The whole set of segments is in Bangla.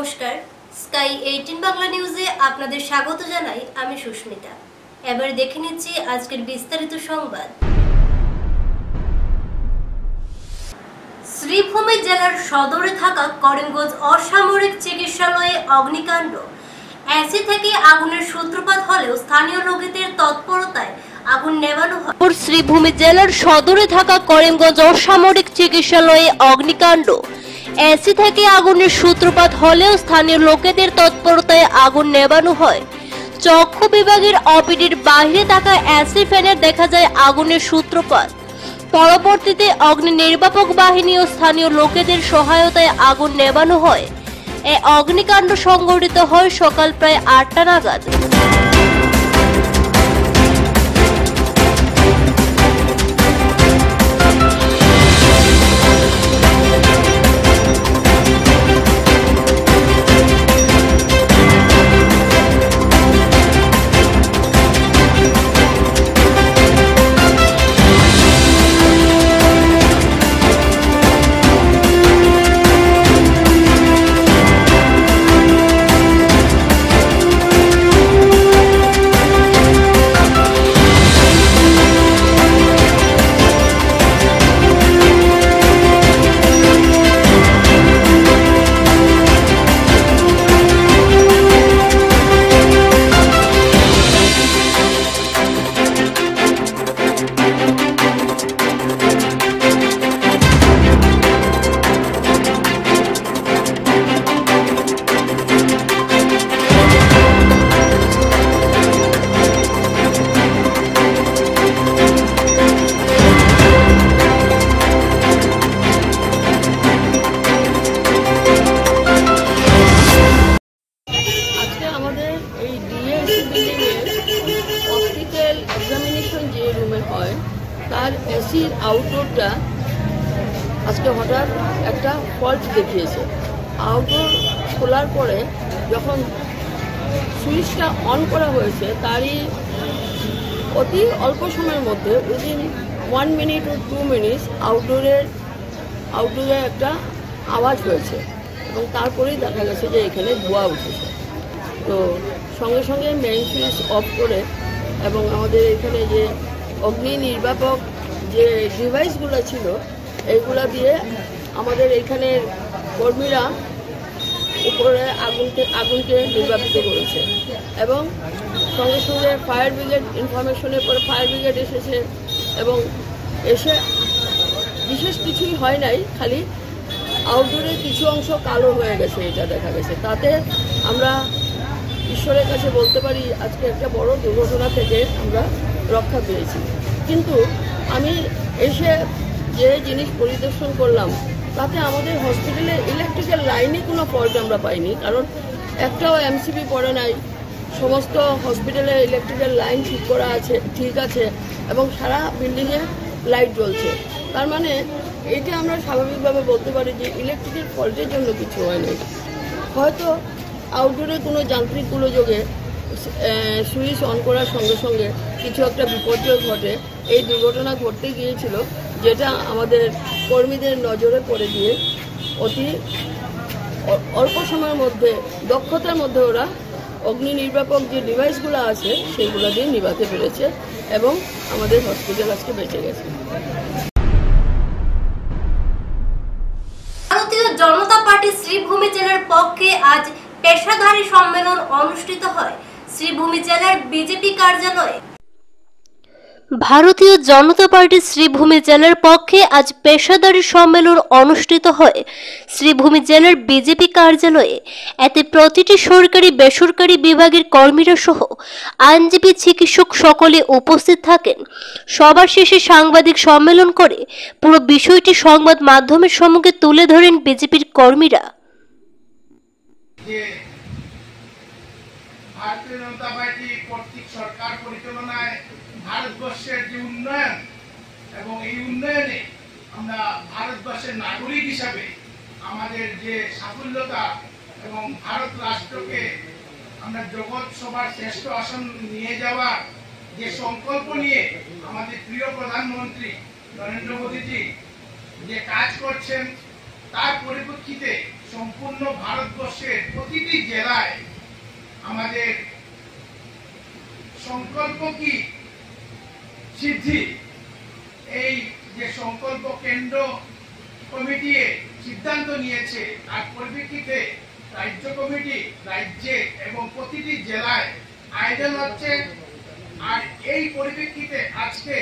নমস্কার, স্কাই 18 বাংলা নিউজে আপনাদের স্বাগত জানাই। আমি সুস্মিতা। এবার দেখে নিচ্ছি আজকের বিস্তারিত সংবাদ। শ্রীভূমি জেলার সদরে থাকা করিমগঞ্জ অসামরিক চিকিৎসালয়ে অগ্নিকাণ্ড। এসি থেকে আগুনের সূত্রপাত হলেও স্থানীয় লোকেদের তৎপরতায় আগুন নেভানো হয়। শ্রীভূমি জেলার সদরে থাকা করিমগঞ্জ অসামরিক চিকিৎসালয়ে অগ্নিকাণ্ড। এসি থেকে আগুনের সূত্রপাত হলেও স্থানীয় লোকেদের তৎপরতায় আগুন নেভানো হয়। চক্ষু বিভাগের অপিডির বাইরে থাকা এসি ফ্যানের দেখা যায় আগুনের সূত্রপাত। পরবর্তীতে অগ্নি নির্বাপক বাহিনী ও স্থানীয় লোকেদের সহায়তায় আগুন নেভানো হয়। এই অগ্নিকাণ্ড সংঘটিত হয় সকাল প্রায় 8টা নাগাদ। তার এসির আউটডোরটা আজকে হঠাৎ একটা ফল্ট দেখিয়েছে। আউটডোর খোলার পরে যখন সুইচটা অন করা হয়েছে তারই অতি অল্প সময়ের মধ্যে উইদিন 1 মিনিট ও 2 মিনিটস আউটডোরে একটা আওয়াজ হয়েছে এবং তারপরেই দেখা গেছে যে এখানে ধোঁয়া উঠেছে। তো সঙ্গে সঙ্গে মেইন সুইচ অফ করে এবং আমাদের এখানে যে অগ্নি নির্বাপক যে ডিভাইসগুলো ছিল এইগুলা দিয়ে আমাদের এখানের কর্মীরা উপরে আগুনকে নির্বাপিত করেছে এবং সঙ্গে সঙ্গে ফায়ার ব্রিগেড ইনফরমেশনের পরে ফায়ার ব্রিগেড এসেছে এবং এসে বিশেষ কিছুই হয় নাই, খালি আউটডোরের কিছু অংশ কালো হয়ে গেছে, এটা দেখা গেছে। তাতে আমরা ঈশ্বরের কাছে বলতে পারি আজকে একটা বড় দুর্ঘটনা থেকে আমরা রক্ষা পেয়েছি। কিন্তু আমি এসে যে জিনিস পরিদর্শন করলাম তাতে আমাদের হসপিটালে ইলেকট্রিক্যাল লাইনে কোনো ফল্ট আমরা পাইনি, কারণ একটাও এমসিবি পড়ে নাই। সমস্ত হসপিটালে ইলেকট্রিক্যাল লাইন ঠিক আছে এবং সারা বিল্ডিংয়ে লাইট জ্বলছে। তার মানে এটা আমরা স্বাভাবিকভাবে বলতে পারি যে ইলেকট্রিক্যাল ফল্টের জন্য কিছু হয়নি। হয়তো আউটডোরে কোনো যান্ত্রিক গোলযোগে সুইচ অন করার সঙ্গে সঙ্গে কিছু একটা বিপর্যয় ঘটে, এই দুর্ঘটনা ঘটতে গিয়েছিল, যেটা আমাদের কর্মীদের নজরে পড়ে দিয়ে অতি অল্প সময়ের মধ্যে দক্ষতার মধ্যে ওরা অগ্নি নির্বাপক যে ডিভাইসগুলো আছে সেইগুলো দিয়ে নিভাতে পেরেছে এবং আমাদের হসপিটাল আজকে বেঁচে গেছে। ভারতীয় জনতা পার্টি শ্রীভূমি জেলার পক্ষে আজ পেশাদারী সম্মেলন অনুষ্ঠিত হয় শ্রীভূমি জেলার বিজেপি কার্যালয়ে। ভারতীয় জনতা পার্টি শ্রীভূমি জেলার পক্ষে আজ পেশাদারী সম্মেলন অনুষ্ঠিত হয় শ্রীভূমি জেলার বিজেপি কার্যালয়ে। এতে প্রতিটি সরকারি বেসরকারি বিভাগের কর্মীরা সহ আইনজীবী চিকিৎসক সকলে উপস্থিত থাকেন। সবার শেষে সাংবাদিক সম্মেলন করে পুরো বিষয়টি সংবাদ মাধ্যমের সম্মুখে তুলে ধরেন বিজেপির কর্মীরা। ভারতীয় জনতা পার্টি কর্তৃক সরকার পরিচালনায় ভারতবর্ষের যে উন্নয়ন এবং এই উন্নয়নে আমরা ভারতবর্ষের নাগরিক হিসাবে আমাদের যে সাফল্যতা এবং ভারত রাষ্ট্রকে আমরা জগৎ সবার শ্রেষ্ঠ আসন নিয়ে যাওয়ার যে সংকল্প নিয়ে আমাদের প্রিয় প্রধানমন্ত্রী নরেন্দ্র মোদীজি যে কাজ করছেন তার পরিপ্রেক্ষিতে সম্পূর্ণ ভারতবর্ষের প্রতিটি জেলায় আমাদের সংকল্প কি সিদ্ধি, এই যে সংকল্প কেন্দ্র কমিটি সিদ্ধান্ত নিয়েছে তার পরিপ্রেক্ষিতে রাজ্য কমিটি রাজ্যে এবং প্রতিটি জেলায় আয়োজন হচ্ছে। আর এই পরিপ্রেক্ষিতে আজকে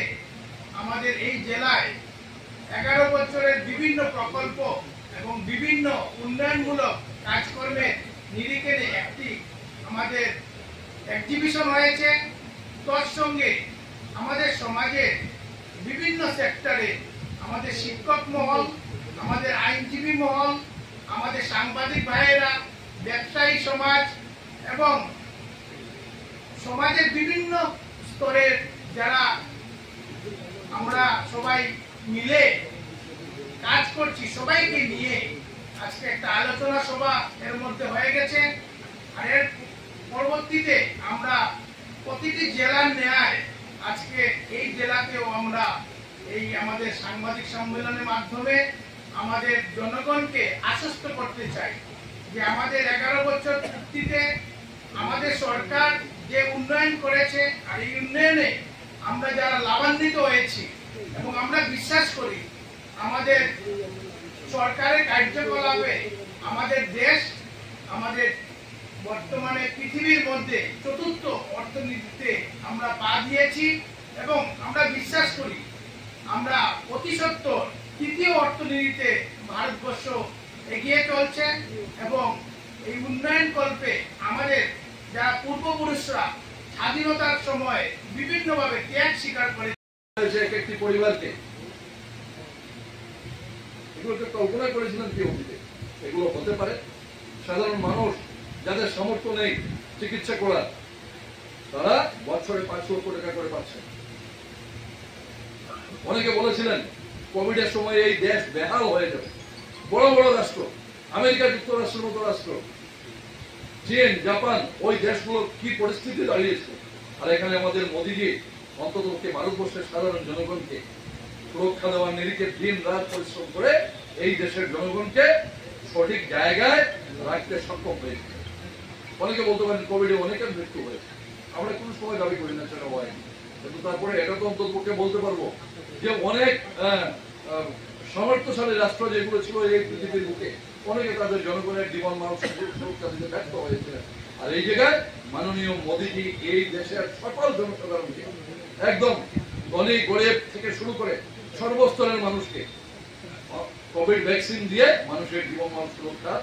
আমাদের এই জেলায় 11 বছরের বিভিন্ন প্রকল্প এবং বিভিন্ন উন্নয়নমূলক কাজকর্মের নিরিখে একটি আমাদের এক্সিবিশন হয়েছে। তার সঙ্গে আমাদের সমাজে বিভিন্ন সেক্টরে আমাদের শিক্ষক মহল, আমাদের আইনজীবী মহল, আমাদের সাংবাদিক ভাইয়েরা, ব্যবসায়ী সমাজ এবং সমাজের বিভিন্ন স্তরের যারা আমরা সবাই মিলে কাজ করছি, সবাইকে নিয়ে আজকে একটা আলোচনা সভা এর মধ্যে হয়ে গেছে। আর এর পরবর্তীতে আমরা প্রতিটি জেলার ন্যায় আজকে এই জেলাতেও আমরা এই আমাদের সাংবাদিক সম্মেলনের মাধ্যমে আমাদের জনগণকে আশ্বস্ত করতে চাই যে আমাদের 11 বছর পূর্তিতে আমাদের সরকার যে উন্নয়ন করেছে, আর এই উন্নয়নে আমরা যারা লাভান্বিত হয়েছি এবং আমরা বিশ্বাস করি আমাদের সরকারের কার্যকলাপে আমাদের দেশ আমাদের বর্তমানে পৃথিবীর মধ্যে ৪র্থ অর্থনীতিতে আমরা পা দিয়েছি এবং আমরা বিশ্বাস করি আমরা অতি সত্বর ৩য় অর্থনীতিতে ভারতবর্ষ এগিয়ে চলছে। এবং এই উন্নয়ন কল্পে আমাদের যারা পূর্বপুরুষরা স্বাধীনতার সময় বিভিন্নভাবে ত্যাগ স্বীকার করেছে একটি পরিবারকে, এগুলোকে কল্পনা করেছিলেন কি অতীতে? এগুলো হতে পারে? সাধারণ মানুষ যাদের সামর্থ্য নেই চিকিৎসা করার, তারা বছরে 5 লক্ষ টাকা করে পাচ্ছেন। অনেকে বলেছিলেন কোভিডের সময় এই দেশ বেহাল হয়ে যাবে। বড় বড় রাষ্ট্র, আমেরিকা যুক্তরাষ্ট্রের মতো রাষ্ট্র, চীন, জাপান, ওই দেশগুলো কি পরিস্থিতি দাঁড়িয়েছে। আর এখানে আমাদের মোদীজি অন্তত ভারতবর্ষের সাধারণ জনগণকে সুরক্ষা দেওয়ার নিরিখে দিন রাত পরিশ্রম করে এই দেশের জনগণকে সঠিক জায়গায় রাখতে সক্ষম হয়েছে। অনেকে বলতে পারেন কোভিডে অনেকের মৃত্যু হয়েছে, আমরা কোনো সময় দাবি করি না সেটা হয়নি, কিন্তু তারপরে এটা তো অন্ততপক্ষে বলতে পারবো যে অনেক সামর্থ্যশালী রাষ্ট্র যেগুলো ছিল এই পৃথিবীর বুকে, অনেকে তাদের জনগণের জীবন মান সুরক্ষা দিতে ব্যর্থ হয়েছে। আর এই জায়গায় মাননীয় মোদীজি এই দেশের সকল জনসাধারণকে একদম ধনী গরিব থেকে শুরু করে সর্বস্তরের মানুষকে কোভিড ভ্যাকসিন দিয়ে মানুষের জীবন মান সুরক্ষা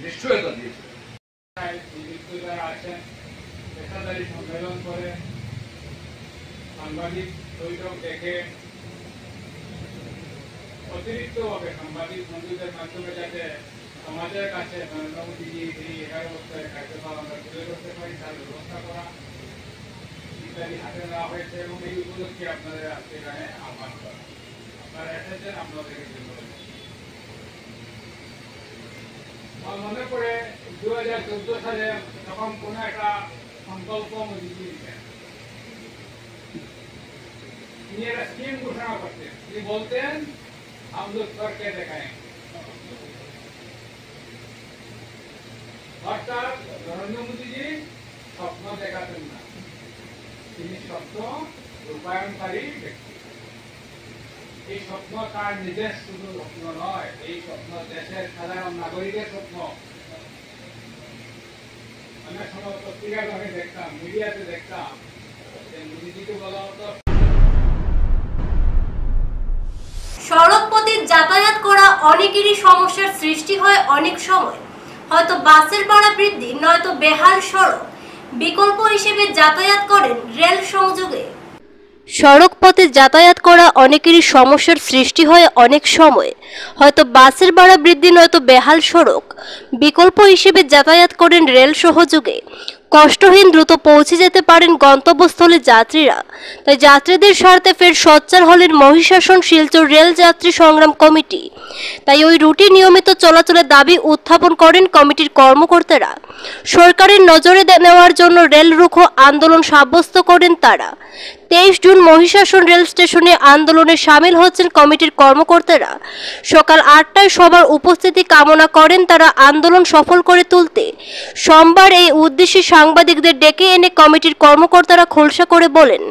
নিশ্চয়তা দিয়েছে। পেশাদারী সম্মেলন করে সাংবাদিক বৈঠক দেখে অতিরিক্তভাবে সাংবাদিক বন্ধুদের মাধ্যমে যাতে সমাজের কাছে নরেন্দ্র মোদীজি এই 11 বছরের কার্যকাল আমরা তুলে ধরতে পারি তার ব্যবস্থা করা ইত্যাদি হাতে নেওয়া হয়েছে। এবং এই উপলক্ষে আপনাদের আজকে এখানে আহ্বান করা, আপনারা এসেছেন, আপনাদেরকে ধন্যবাদ। আমার মনে পড়ে 2014 সালে যখন কোন একটা সংকল্প মোদীজি দিতেন, তিনি একটা স্কিম ঘোষণা করতেন। তিনি বলতেন हम लोग करके देखाएं। অর্থাৎ নরেন্দ্র মোদীজি স্বপ্ন দেখাতেন না, তিনি স্বপ্ন রূপায়ণকারী ব্যক্তি। এই স্বপ্ন তার নিজের শুধু স্বপ্ন নয়, এই স্বপ্ন দেশের সাধারণ নাগরিকের স্বপ্ন। অনেক সময় পত্রিকাতে আমি দেখতাম, মিডিয়াতে দেখতাম যে মোদীজিকে বলা হতো সড়ক পথে যাতায়াত করা অনেকেরই সমস্যার সৃষ্টি হয়। অনেক সময় হয়তো বাসের ভাড়া বৃদ্ধি, নয়তো বেহাল সড়ক, বিকল্প হিসেবে যাতায়াত করেন রেল সংযোগে। সড়ক পথে যাতায়াত করা অনেকেরই সমস্যার সৃষ্টি হয়। অনেক সময় হয়তো বাসের ভাড়া বৃদ্ধি, নয়তো বেহাল সড়ক, বিকল্প হিসেবে যাতায়াত করেন রেল সহযোগে। কষ্টহীন দ্রুত পৌঁছে যেতে পারেন গন্তব্যস্থলে যাত্রীরা। তাই যাত্রীদের স্বার্থে ফের সোচ্চার হলেন মহিষাসন শিলচর রেল যাত্রী সংগ্রাম কমিটি। তাই ওই রুটে নিয়মিত চলাচলের দাবি উত্থাপন করেন কমিটির কর্মকর্তারা। সরকারের নজরে নেওয়ার জন্য রেল রুখো আন্দোলন সাব্যস্ত করেন তারা। 23 জুন মহিষাসন রেল স্টেশনে আন্দোলনে সামিল হচ্ছেন কমিটির কর্মকর্তারা। সকাল 8টায় সবার উপস্থিতি কামনা করেন তারা আন্দোলন সফল করে তুলতে। সোমবার এই উদ্দেশ্যে সাংবাদিকদের ডেকে এনে কমিটির কর্মকর্তারা খোলসা করে বলেন,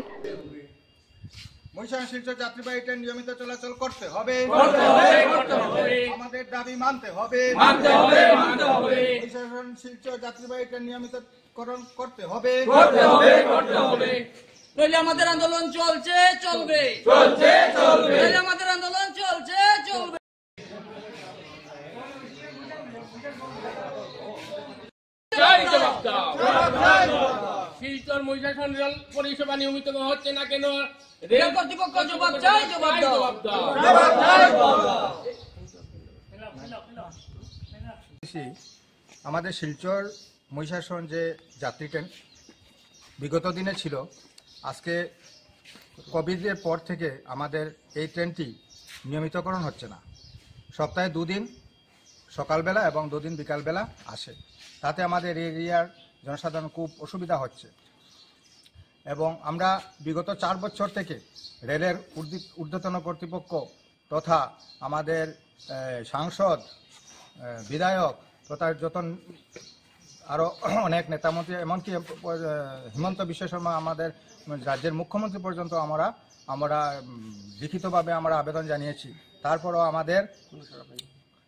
মহিষাসন শিলচর যাত্রীবাহী ট্রেন নিয়মিত চলাচল করতে হবে, আমাদের দাবি মানতে হবে, মহিষাসন শিলচর যাত্রীবাহী ট্রেন নিয়মিতকরণ করতে হবে, নইলে আমাদের আন্দোলন চলছে চলবে, নইলে আমাদের আন্দোলন চলছে চলবে। শিলচর মহিষাসন রেল পরিষেবা নিয়মিত হচ্ছে না কেন? রেল কর্তৃপক্ষ জবাব চাই, জবাব দাও। আমাদের শিলচর মহিষাসন যে যাত্রী ট্রেন বিগত দিনে ছিল, আজকে কোভিডের পর থেকে আমাদের এই ট্রেনটি নিয়মিতকরণ হচ্ছে না। সপ্তাহে 2 দিন সকালবেলা এবং 2 দিন বিকালবেলা আসে, তাতে আমাদের এরিয়ার জনসাধারণ খুব অসুবিধা হচ্ছে। এবং আমরা বিগত 4 বছর থেকে রেলের ঊর্ধ্বতন কর্তৃপক্ষ তথা আমাদের সাংসদ, বিধায়ক তথা যত আরও অনেক নেতামন্ত্রী, এমনকি হিমন্ত বিশ্ব শর্মা আমাদের রাজ্যের মুখ্যমন্ত্রী পর্যন্ত আমরা লিখিতভাবে আমরা আবেদন জানিয়েছি। তারপরও আমাদের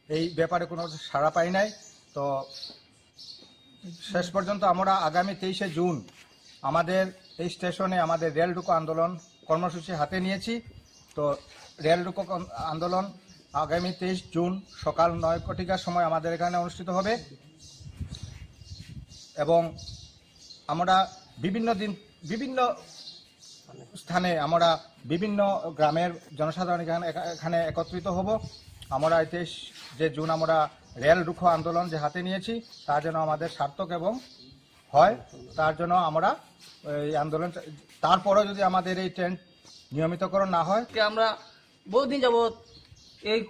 এই ব্যাপারে কোনো সাড়া পাই নাই। তো শেষ পর্যন্ত আমরা আগামী 23শে জুন আমাদের এই স্টেশনে আমাদের রেল রুকো আন্দোলন কর্মসূচি হাতে নিয়েছি। তো রেল রুকো আন্দোলন আগামী 23 জুন সকাল 9 ঘটিকার সময় আমাদের এখানে অনুষ্ঠিত হবে এবং আমরা বিভিন্ন স্থানে আমরা বিভিন্ন গ্রামের জনসাধারণ এখানে একত্রিত হব। আমরা 23 যে জুন আমরা রেল রুখো আন্দোলন যে হাতে নিয়েছি তা যেন আমাদের সার্থক এবং হয়, তার জন্য আমরা এই আন্দোলন, তারপরেও যদি আমাদের এই ট্রেন নিয়মিতকরণ না হয়। আমরা বহুদিন যাবৎ এই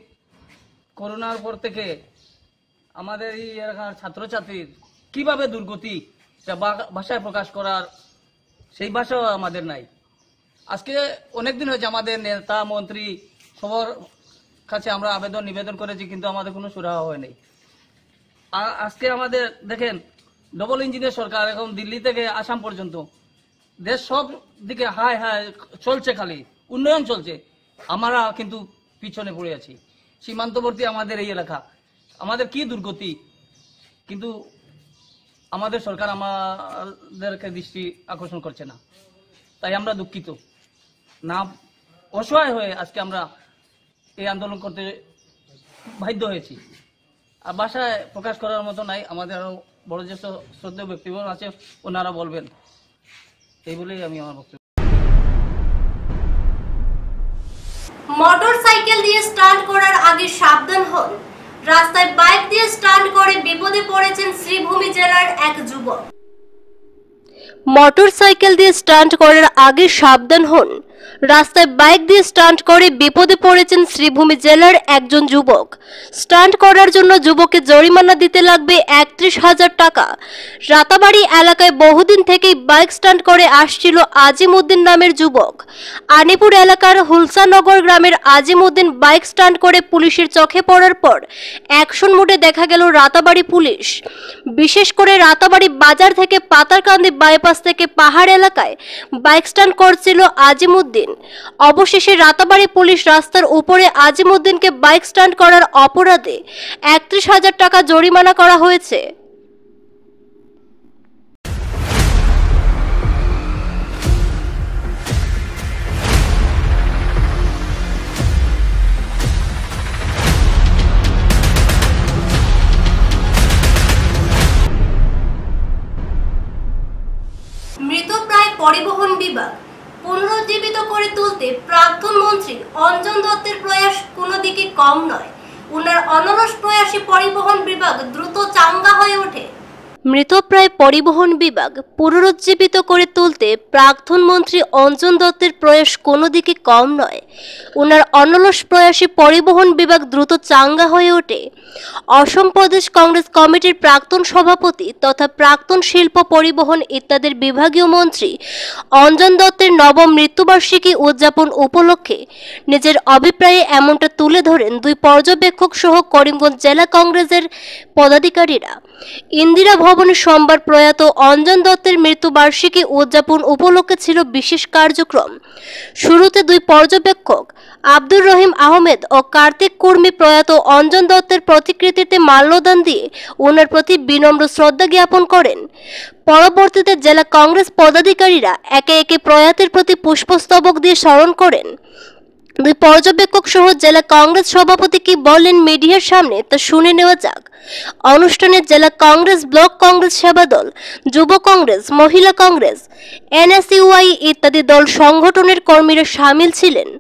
করোনার পর থেকে আমাদের এই এলাকার ছাত্রছাত্রীর কিভাবে দুর্গতি ভাষায় প্রকাশ করার সেই ভাষাও আমাদের নাই। আজকে অনেকদিন হয়েছে আমাদের নেতা মন্ত্রী সবার কাছে আমরা নিবেদন করেছি, কিন্তু আমাদের কোনো সুরাহা হয়নি। আজকে আমাদের দেখেন ডবল ইঞ্জিনের সরকার, এখন দিল্লি থেকে আসাম পর্যন্ত দেশ সব দিকে হায় হায় চলছে, খালি উন্নয়ন চলছে, আমরা কিন্তু পিছনে পড়ে আছি। সীমান্তবর্তী আমাদের এই এলাকা, আমাদের কি দুর্গতি, কিন্তু আমাদের সরকার আমাদেরকে দৃষ্টি আকর্ষণ করছে না। তাই আমরা দুঃখিত, না অসহায় হয়ে আজকে আমরা এই আন্দোলন করতে বাধ্য হয়েছি। আর ভাষায় প্রকাশ করার মতো নাই। আমাদের আরো বড় যে শ্রদ্ধেয় ব্যক্তিগণ আছে ওনারা বলবেন, এই বলেই আমি আমার বক্তব্য। মোটরসাইকেল দিয়ে স্টান্ট করার আগে সাবধান হন। রাস্তায় বাইক দিয়ে স্টান্ট করে বিপদে পড়েছেন শ্রীভূমি জেলার এক যুবক। মোটরসাইকেল দিয়ে স্টান্ট করার আগে সাবধান হন। রাস্তায় বাইক দিয়ে স্টান্ট করে বিপদে পড়েছেন শ্রীভূমি জেলার একজন যুবক। স্টান্ট করার জন্য যুবককে জরিমানা দিতে লাগবে 31,000 টাকা। রাতাবাড়ি এলাকায় বহুদিন থেকেই বাইক স্টান্ট করে আসছিল আজিমউদ্দিন নামের যুবক। আনিপুর এলাকার হুলসানগর গ্রামের আজিমউদ্দিন বাইক স্টান্ট করে পুলিশের চোখে পড়ার পর অ্যাকশন মোডে দেখা গেল রাতাবাড়ি পুলিশ। বিশেষ করে রাতাবাড়ি বাজার থেকে পাতারকান্দি বাইপাস থেকে পাহাড় এলাকায় বাইক স্টান্ট করছিল আজিমউদ্দিন। অবশেষে রাতাবাড়ি পুলিশ রাস্তার উপরে আজিমউদ্দিনকে বাইক স্টান্ট করার অপরাধে 31,000 টাকা জরিমানা করা হয়েছে। মৃতপ্রায় পরিবহন বিভাগ পুনরুজ্জীবিত করে তুলতে প্রাক্তন মন্ত্রী অঞ্জন দত্তের প্রয়াস কোনো দিকে কম নয়। উনার অনলস প্রয়াসে পরিবহন বিভাগ দ্রুত চাঙ্গা হয়ে ওঠে। মৃতপ্রায় পরিবহন বিভাগ পুনরুজ্জীবিত করে তুলতে প্রাক্তন মন্ত্রী অঞ্জন দত্তের প্রয়াস কোনো দিকে কম নয়। ওনার অনলস প্রয়াসে পরিবহন বিভাগ দ্রুত চাঙ্গা হয়ে ওঠে। অসম প্রদেশ কংগ্রেস কমিটির প্রাক্তন সভাপতি তথা প্রাক্তন শিল্প, পরিবহন ইত্যাদির বিভাগীয় মন্ত্রী অঞ্জন দত্তের নবম মৃত্যুবার্ষিকী উদযাপন উপলক্ষে নিজের অভিপ্রায়ে এমনটা তুলে ধরেন দুই পর্যবেক্ষক সহ করিমগঞ্জ জেলা কংগ্রেসের পদাধিকারীরা। ইন্দিরা ভবনে সোমবার প্রয়াত অঞ্জন দত্তের মৃত্যুবার্ষিকী উদযাপন উপলক্ষে ছিল বিশেষ কার্যক্রম। শুরুতে দুই পর্যবেক্ষক আব্দুর রহিম আহমেদ ও কার্তিক কুর্মি প্রয়াত অঞ্জন দত্তের প্রতিকৃতিতে মাল্যদান দিয়ে ওনার প্রতি বিনম্র শ্রদ্ধা জ্ঞাপন করেন। পরবর্তীতে জেলা কংগ্রেস পদাধিকারীরা একে একে প্রয়াতের প্রতি পুষ্পস্তবক দিয়ে স্মরণ করেন। দুই পর্যবেক্ষক সহ জেলা কংগ্রেস সভাপতি কি বললেন মিডিয়ার সামনে তা শুনে নেওয়া যাক। অনুষ্ঠানে জেলা কংগ্রেস, ব্লক কংগ্রেস সেবা দল, যুব কংগ্রেস, মহিলা কংগ্রেস, NSUI ইত্যাদি দল সংগঠনের কর্মীরা সামিল ছিলেন।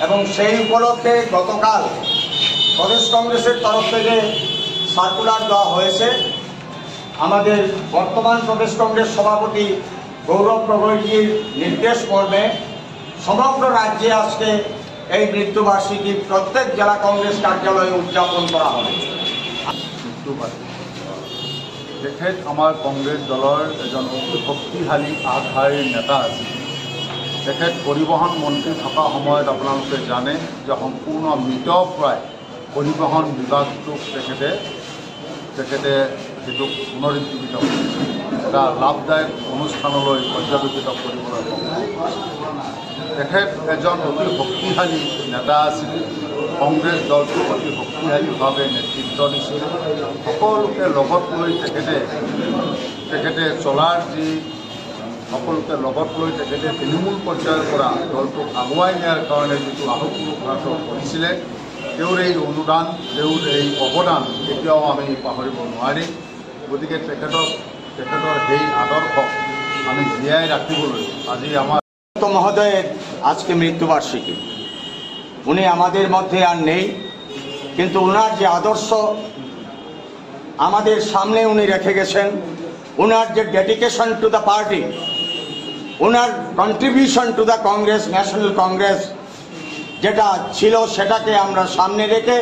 এবং সেই উপলক্ষে গতকাল প্রদেশ কংগ্রেসের তরফ থেকে সার্কুলার দেওয়া হয়েছে। আমাদের বর্তমান প্রদেশ কংগ্রেস সভাপতি গৌরব গগৈজির নির্দেশ মর্মে সমগ্র রাজ্যে আজকে এই মৃত্যুবার্ষিকী প্রত্যেক জেলা কংগ্রেস কার্যালয়ে উদযাপন করা হবে। তেখেত আমাৰ কংগ্ৰেছ দলৰ এজন অতি শক্তিশালী আগশাৰীৰ নেতা আছিল। তেখেত পৰিবহণ মন্ত্ৰী থকা সময়ত আপোনালোকে জানে যে সম্পূৰ্ণ মৃতপ্ৰায় পৰিবহণ বিভাগটোক তেখেতে সেইটোক পুনৰুজ্জীৱিত কৰিছিল, এটা লাভদায়ক অনুষ্ঠানলৈ পৰ্যবেক্ষিত কৰিবলৈ সক্ষম। তেখেত এজন অতি শক্তিশালী নেতা আছিল। কংগ্ৰেছ দলটোক অতি শক্তিশালীভাৱে নেতৃত্ব দিছিল। সকলোকে লগত লৈ তেখেতে চলাৰ যি সকলোকে লগত লৈ তেখেতে তৃণমূল পৰ্যায়ৰ পৰা দলটোক আগুৱাই নিয়াৰ কাৰণে যিটো আহ্বান কৰিছিলে, তেওঁৰ এই অনুদান, তেওঁৰ এই অৱদান কেতিয়াও আমি পাহৰিব নোৱাৰিম। গতিকে তেখেতৰ সেই আদৰ্শক আমি জীয়াই রাখিবলৈ আজি আমার মহোদয়ের আজকে মৃত্যুবার্ষিকী। উনি আমাদের মধ্যে আর নেই, কিন্তু ওনার যে আদর্শ আমাদের সামনে উনি রেখে গেছেন, ওনার যে dedication to the party, owner contribution to the Congress, national Congress যেটা ছিল সেটাকে আমরা সামনে রেখে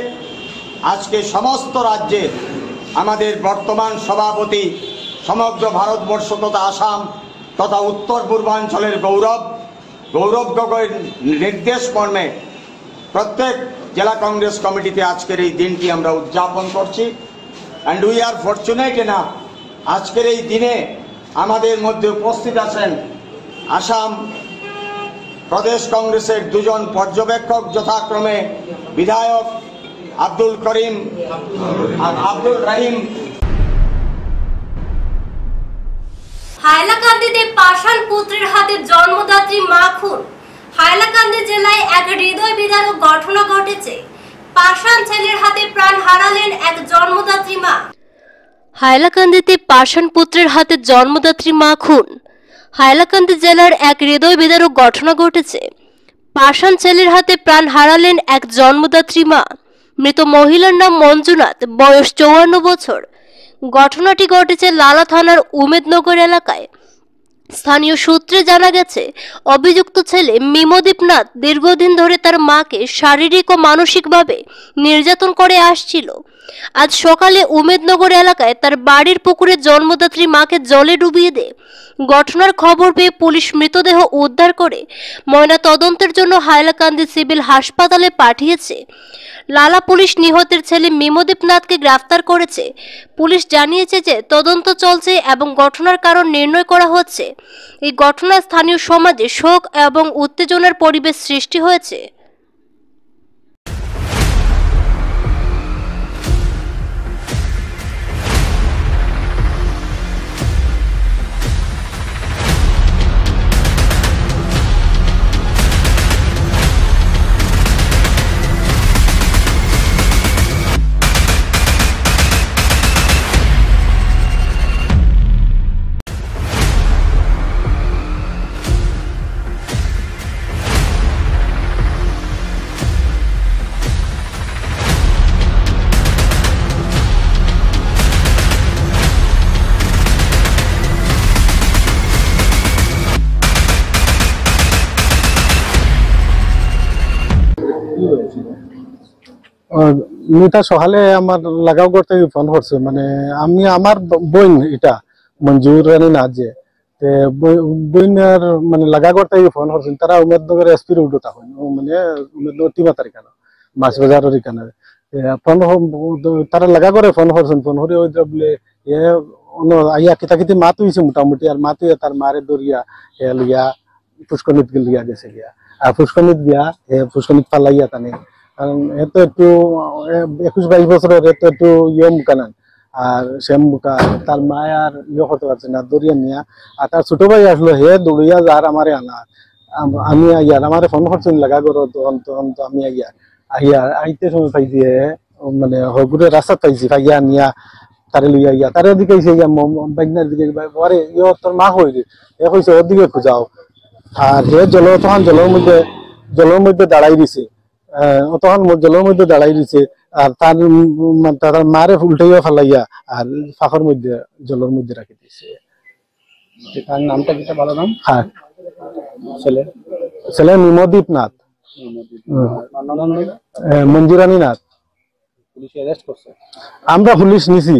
আজকে সমস্ত রাজ্যে আমাদের বর্তমান সভাপতি, সমগ্র ভারতবর্ষ তথা আসাম তথা উত্তর পূর্বাঞ্চলের গৌরব গগৈর নির্দেশ মর্মে প্রত্যেক জেলা কংগ্রেস কমিটিতে আজকের এই দিনটি আমরা উদযাপন করছি। And we are fortunate enough, আজকের এই দিনে আমাদের মধ্যে উপস্থিত আছেন আসাম প্রদেশ কংগ্রেসের দুজন পর্যবেক্ষক, যথাক্রমে বিধায়ক আব্দুল করিম আর আব্দুল রহিম। হাইলাকান্দিতে পাষাণ পুত্রের হাতে জন্মদাত্রী মা খুন। হাইলাকান্দি জেলায় এক হৃদয় বিদারক ঘটনা ঘটেছে। পাষাণ ছেলের হাতে প্রাণ হারালেন এক জন্মদাত্রী মা। হাইলাকান্দিতে পাষাণ পুত্রের হাতে জন্মদাত্রী মা খুন। হাইলাকান্দি জেলার এক হৃদয় বিদারক ঘটনা ঘটেছে। পাষাণ ছেলের হাতে প্রাণ হারালেন এক জন্মদাত্রী মা। মৃত মহিলার নাম মঞ্জুনাথ, বয়স 54 বছর। ঘটনাটি ঘটেছে লালা থানার উমেদনগর এলাকায়। স্থানীয় সূত্রে জানা গেছে, অভিযুক্ত ছেলে মিমদীপ নাথ দীর্ঘদিন ধরে তার মাকে শারীরিক ও মানসিকভাবে নির্যাতন করে আসছিল। আজ সকালে উমেদনগর এলাকায় তার বাড়ির পুকুরে জন্মদাত্রী মাকে জলে ডুবিয়ে দেয়। ঘটনার খবর পেয়ে পুলিশ মৃতদেহ উদ্ধার করে ময়না তদন্তের জন্য হাইলাকান্দি সিভিল হাসপাতালে পাঠিয়েছে। লালা পুলিশ নিহতের ছেলে মিমদীপ নাথকে গ্রেফতার করেছে। পুলিশ জানিয়েছে যে তদন্ত চলছে এবং ঘটনার কারণ নির্ণয় করা হচ্ছে। এই ঘটনায় স্থানীয় সমাজে শোক এবং উত্তেজনার পরিবেশ সৃষ্টি হয়েছে। নিতা সকালে আমার লাগাও করতে ফোন করছে, মানে আমি আমার বোন এটা মঞ্জুর রানী না যে বইনার মানে লাগা করতে ফোন করছেন। তারা উমেদনগর এসপি রোড তখন মানে উমেদনগর টিমাতার এখানে মাছ বাজারের এখানে ফোন তারা লাগা করে ফোন করছেন। ফোন করে ওই বলে এ আইয়া কিতাকিতি মাত হয়েছে মোটামুটি, আর মাত হইয়া তার মারে দরিয়া লিয়া পুষ্করণীত লিয়া গেছে গিয়া, আর পুষ্করণীত গিয়া পুষ্করণীত পালাইয়া তানে, কারণ এত একটু 21-22 বছরের এত একটু ইয়ে মুখানান, আর সে মুখা তার মায় আর ইয়ে করতে পারছে না দরিয়া নিয়া। আর তার ছোট ভাই আসলো, হে দৌড়িয়া যার আমারে আনা, আমি আইয়ার আমারে ফোন করছেন লাগা করো, তখন তো আমি আইয়ার আইতে সময় পাইছি মানে হগুরে রাস্তা পাইছি পাইয়া নিয়া তারে লইয়া ইয়া তারে দিকে বাইনার দিকে পরে ইয়ে তোর মা হইলে এ কইছে ওর দিকে খুঁজাও। আর হে তখন জলের মধ্যে দাঁড়াই দিছে, তখন জলের মধ্যে দাঁড়াই দিছে, আর তার মারে উল্টাইয়া ফেলাইয়া আর ফাঁকর মধ্যে জলের মধ্যে রাখি দিছে। তার নামটা কিটা ভালো নাম? হ্যাঁ, ছেলে মিমদীপ নাথ, মঞ্জুরানী নাথ। পুলিশ অ্যারেস্ট করছে? আমরা পুলিশ নিছি,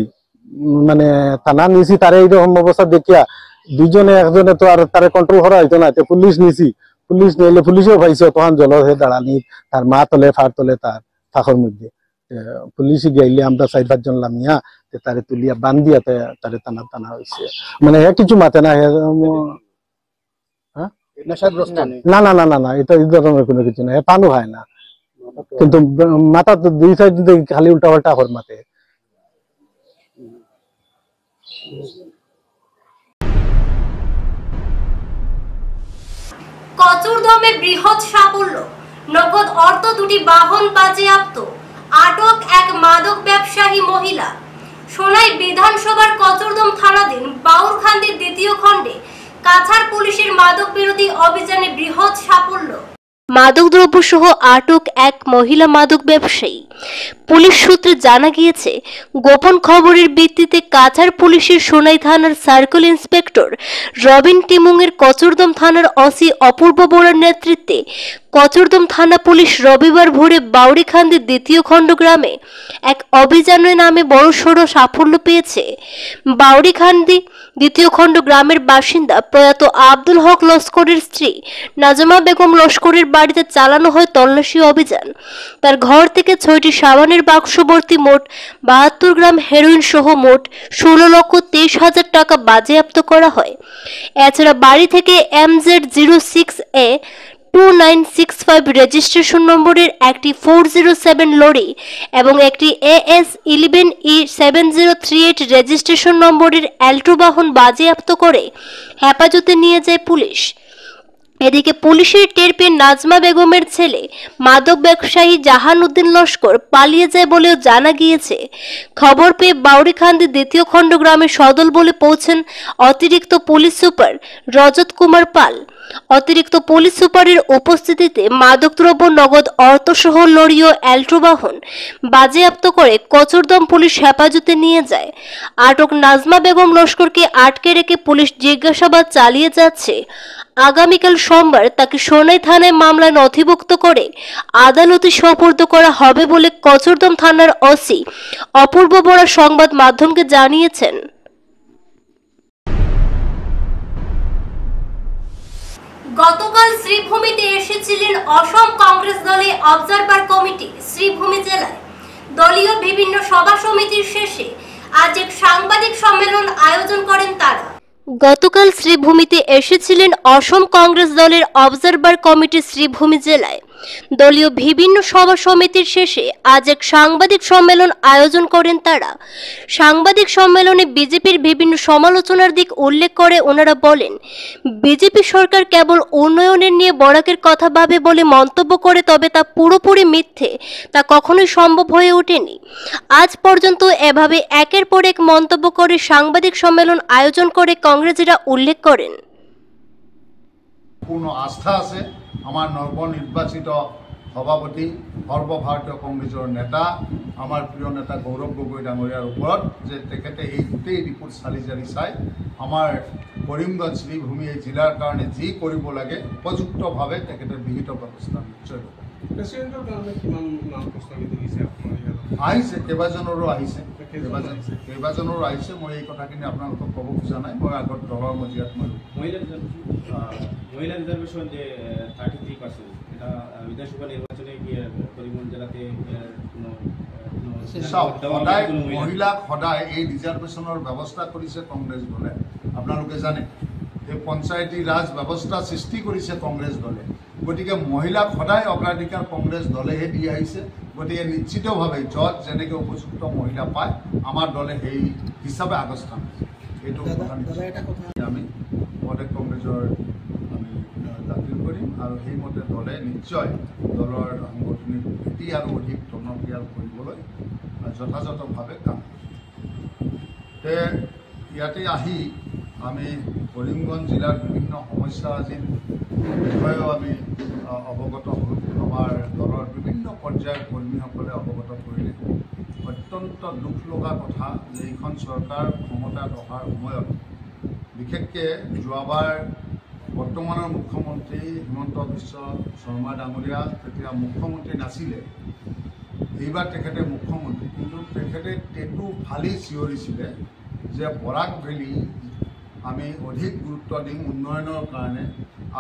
মানে থানা নিছি। তারে এইরকম অবস্থা দেখিয়া দুইজনে একজনে তো আর তারে কন্ট্রোল করা হইতো না, পুলিশ নিছি। পুলিশ নিলে পুলিশও পাইছে, তখন জলের হে দাঁড়ানি, তার মা তলে ফার তলে তার ফাঁকর মধ্যে। পুলিশ গাইলে আমরা 4-5 জন লামিয়া তারে তুলিয়া বান্ধিয়া তারে টানা হয়েছে। মানে হে কিছু মাতে না, না না না না না এটা এই ধরনের কোনো কিছু না, হে পানও খায় না, কিন্তু মাথা তো দুই সাইড খালি উল্টা পাল্টা হর মাতে। কচুরদমে বৃহৎ সাফল্য, নগদ অর্থ 2টি বাহন বাজেয়াপ্ত, আটক এক মাদক ব্যবসায়ী মহিলা। সোনাই বিধানসভার কচুরদম থানাধীন বাউরখান্দির 2য় খণ্ডে কাছাড় পুলিশের মাদক বিরোধী অভিযানে বৃহৎ সাফল্য। মাদকদ্রব্য সহ আটক এক মহিলা মাদক ব্যবসায়ী। পুলিশ সূত্রে জানা গিয়েছে, গোপন খবরের ভিত্তিতে কাছাড় পুলিশের সোনাই থানার সার্কেল ইন্সপেক্টর রবিন টিমুংয়ের কচুরদম থানার ওসি অপূর্ব বোরার নেতৃত্বে কচুরদম থানা পুলিশ রবিবার ভোরে বাউরিখান্দি 2য় খণ্ড গ্রামে এক অভিযানের নামে বড়সড় সাফল্য পেয়েছে। বাউরিখান্দি 2য় খণ্ড গ্রামের বাসিন্দা প্রয়াত আব্দুল হক লস্করের স্ত্রী নাজমা বেগম লস্করের বাড়িতে চালানো হয় তল্লাশি অভিযান। তার ঘর থেকে 6টি সাবানের বাক্স ভর্তি মোট 72 গ্রাম হেরোইন সহ মোট 16,23,000 টাকা বাজেয়াপ্ত করা হয়। এছাড়া বাড়ি থেকে MZ06A 2965 রেজিস্ট্রেশন নম্বরের একটি 407 লরি এবং একটি AS11E7038 রেজিস্ট্রেশন নম্বরের অ্যাল্টো বাহন বাজেয়াপ্ত করে হেফাজতে নিয়ে যায় পুলিশ। এদিকে পুলিশের টের পেয়ে নাজমা বেগমের ছেলে মাদক ব্যবসায়ী জাহান উদ্দিন লস্কর পালিয়ে যায় বলেও জানা গিয়েছে। খবর পেয়ে বাউরিখান্দি 2য় খণ্ড গ্রামে সদল বলে পৌঁছেন অতিরিক্ত পুলিশ সুপার রজত কুমার পাল। অতিরিক্ত পুলিশ সুপারের উপস্থিতিতে মাদকদ্রব্য, নগদ অর্থসহ লরি ও অ্যাল্টো বাহন বাজেয়াপ্ত করে কচুরদম পুলিশ হেফাজতে নিয়ে যায়। আটক নাজমা বেগম লস্করকে আটকে রেখে পুলিশ জিজ্ঞাসাবাদ চালিয়ে যাচ্ছে। আগামীকাল সোমবার তাকে সোনাই থানায় মামলায় নথিভুক্ত করে আদালতে সোপর্দ করা হবে বলে কচুরদম থানার ওসি অপূর্ব বোরা সংবাদ মাধ্যমকে জানিয়েছেন। গতকাল শ্রীভূমিতে এসেছিলেন অসম কংগ্রেস দলের অবজারভার কমিটি। শ্রীভূমি জেলায় দলীয় বিভিন্ন সভা সমিতির শেষে আজ এক সাংবাদিক সম্মেলন আয়োজন করেন তারা। গতকাল শ্রীভূমিতে এসেছিলেন অসম কংগ্রেস দলের অবজারভার কমিটি। শ্রীভূমি জেলায় দলীয় বিভিন্ন সভা সমিতির শেষে আজ এক সাংবাদিক সম্মেলন আয়োজন করেন তারা। সাংবাদিক সম্মেলনে বিজেপির বিভিন্ন সমালোচনার দিক উল্লেখ করে ওনারা বলেন, বিজেপি সরকার কেবল উন্নয়নের নিয়ে বরাকের কথা ভাবে বলে মন্তব্য করে, তবে তা পুরোপুরি মিথ্যে, তা কখনোই সম্ভব হয়ে ওঠেনি। আজ পর্যন্ত এভাবে একের পর এক মন্তব্য করে সাংবাদিক সম্মেলন আয়োজন করে কংগ্রেসীরা উল্লেখ করেন। পূর্ণ আস্থা আছে আমার নবনির্বাচিত সভাপতি সর্বভারতীয় কংগ্রেছৰ নেতা আমার প্রিয় নেতা গৌরব গগৈ ডাঙৰীয়াৰ ওপৰত যে তেখেতে এই গোটেই রিপোর্ট চালি জাৰি চাই আমার কৰিমগঞ্জ শ্রীভূমি এই জিলাৰ কাৰণে যি কৰিব লাগে উপযুক্তভাৱে তেখেতে বিহিত ব্যৱস্থা নিশ্চয় ল'ব। আহিছে, কেইবাজনৰো আহিছে, মই এই কথাখিনি আপোনালোকক ক'ব খোজা নাই। মই আগত দলৰ মজিয়াত মহিলা রিজার্ভেশন যে 33% এটা বিধানসভা নির্বাচনে গিয়ে করিমগঞ্জ জেলাতে সদায় মহিলাক সদায় এই রিজার্ভেশনের ব্যবস্থা করেছে কংগ্রেস দলে। আপনাদের জানে এই পঞ্চায়েতী রাজ ব্যবস্থা সৃষ্টি করেছে কংগ্রেস দলে, গতিকে মহিলাক সদায় অগ্রাধিকার কংগ্রেস দলেহে দি আহিছে। গতিকে নিশ্চিতভাবে যত যেনেকে উপযুক্ত মহিলা পায় আমার দলে সেই হিসাবে আগস্থান এইটো আমি প্রদেশ কংগ্রেসের আমি দাখিল করিম আর সেইমতে দলে নিশ্চয় দলের সাংগঠনিক ভেটি আর অধিক টনকিয়াল কৰিবলৈ যথাযথভাৱে কাম তে ইয়াতে আহি আমি কৰিমগঞ্জ জিলাৰ বিভিন্ন সমস্যা আজিৰ বিষয়েও আমি অৱগত হলোঁ। আমাৰ দলৰ বিভিন্ন পৰ্যায়ৰ কৰ্মীসকলে অৱগত কৰিলে। অত্যন্ত দুখ লগা কথা যে এইখন চৰকাৰ ক্ষমতাত অহাৰ সময়ত বিশেষকৈ যোৱাবাৰ বৰ্তমানৰ মুখ্যমন্ত্ৰী হিমন্ত বিশ্ব শৰ্মা ডাঙৰীয়া তেতিয়া মুখ্যমন্ত্ৰী নাছিলে, এইবাৰ তেখেতে মুখ্যমন্ত্ৰী, কিন্তু তেখেতে টেটু ফালি চিঞৰিছিলে যে বৰাক ভেলী আমি অধিক গুৰুত্ব দিম উন্নয়নৰ কাৰণে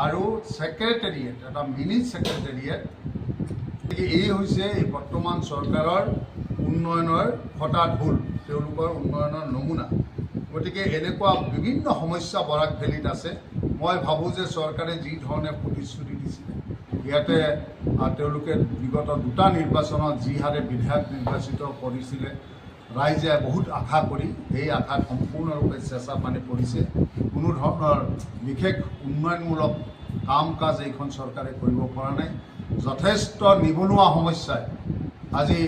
আৰু ছেক্ৰেটেৰিয়েট এটা মিনি ছেক্ৰেটেৰিয়েট এই হৈছে এই বৰ্তমান চৰকাৰৰ উন্নয়নৰ ফটা ঢোল, তেওঁলোকৰ উন্নয়নৰ নমুনা। গতিকে এনেকুৱা বিভিন্ন সমস্যা বৰাক ভেলীত আছে। মই ভাবোঁ যে চৰকাৰে যি ধৰণে প্ৰতিশ্ৰুতি দিছিলে ইয়াতে তেওঁলোকে বিগত দুটা নিৰ্বাচনত যি হাৰে বিধায়ক নিৰ্বাচিত কৰিছিলে, ৰাইজে বহুত আশা কৰি সেই আশাত সম্পূৰ্ণৰূপে চেঁচা পানী পৰিছে। কোনো ধৰণৰ বিশেষ উন্নয়নমূলক কাম কাজ এইখন চৰকাৰে কৰিব পৰা নাই। যথেষ্ট নিবনুৱা সমস্যাই আজি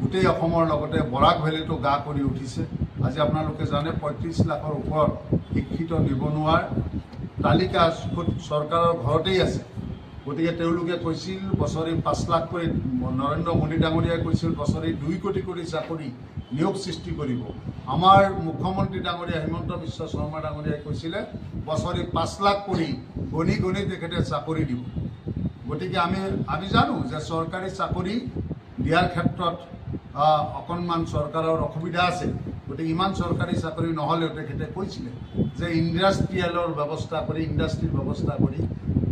গোটেই অসমৰ লগতে বৰাক ভেলীটো গা কৰি উঠিছে। আজি আপোনালোকে জানে ৩৫ লাখৰ ওপৰত শিক্ষিত নিবনুৱাৰ তালিকা চৰকাৰৰ ঘৰতেই আছে। গতিকে তেওঁলোকে কৈছিল বছৰি ৫ লাখ কৰি, নৰেন্দ্ৰ মোদী ডাঙৰীয়াই কৈছিল বছৰি ২ কোটি কৰি চাকৰি নিয়োগ সৃষ্টি কৰিব। আমাৰ মুখ্যমন্ত্ৰী ডাঙৰীয়া হিমন্ত বিশ্ব শৰ্মা ডাঙৰীয়াই কৈছিলে বছৰি ৫ লাখ কৰি গণি গণি তেখেতে চাকৰি দিব। গতিকে আমি জানো যে চৰকাৰী চাকৰি দিয়াৰ ক্ষেত্ৰত অকণমান চৰকাৰৰ অসুবিধা আছে। গতিকে ইমান চৰকাৰী চাকৰি নহ'লেও তেখেতে কৈছিলে যে ইণ্ডাষ্ট্ৰিয়েলৰ ব্যৱস্থা কৰি, ইণ্ডাষ্ট্ৰীৰ ব্যৱস্থা কৰি